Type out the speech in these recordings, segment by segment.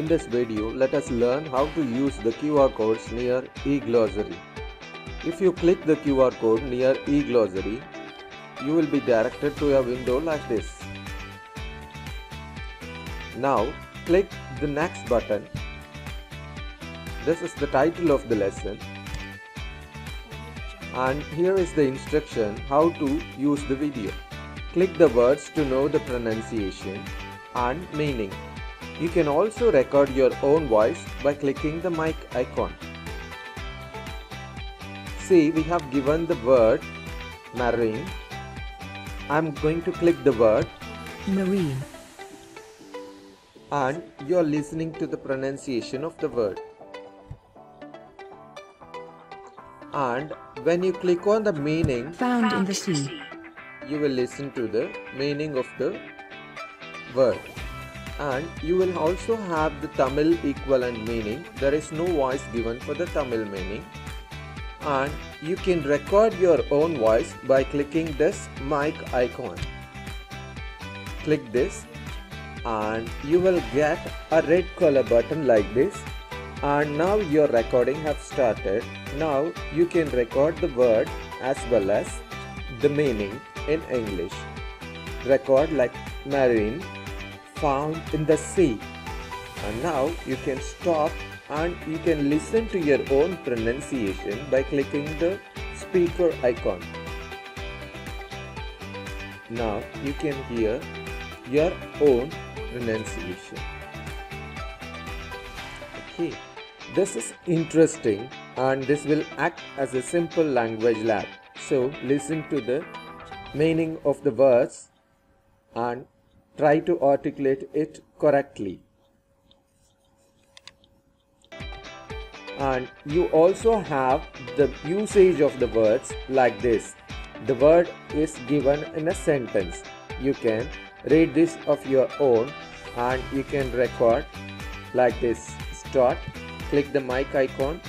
In this video, let us learn how to use the QR codes near eglossary. If you click the QR code near eglossary, you will be directed to a window like this. Now, click the next button. This is the title of the lesson. And here is the instruction how to use the video. Click the words to know the pronunciation and meaning. You can also record your own voice by clicking the mic icon. See, we have given the word marine. I am going to click the word marine, and you are listening to the pronunciation of the word. And when you click on the meaning found in the sea, you will listen to the meaning of the word. And you will also have the Tamil equivalent meaning. There is no voice given for the Tamil meaning. And you can record your own voice by clicking this mic icon. Click this and you will get a red color button like this. And now your recording have started. Now you can record the word as well as the meaning in English. Record like marine, found in the sea. And now you can stop and you can listen to your own pronunciation by clicking the speaker icon. Now you can hear your own pronunciation. Okay, this is interesting and this will act as a simple language lab. So listen to the meaning of the words and try to articulate it correctly. And you also have the usage of the words like this. The word is given in a sentence. You can read this of your own and you can record like this. Start, click the mic icon.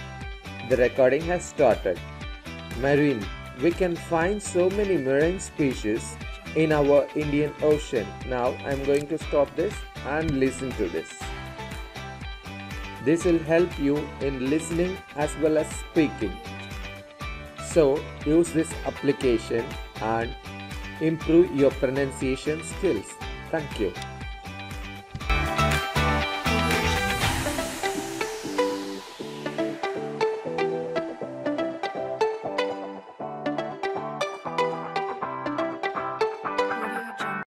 The recording has started. Marine. We can find so many marine species in our Indian Ocean. Now I am going to stop this and listen to this. This will help you in listening as well as speaking. So use this application and improve your pronunciation skills. Thank you.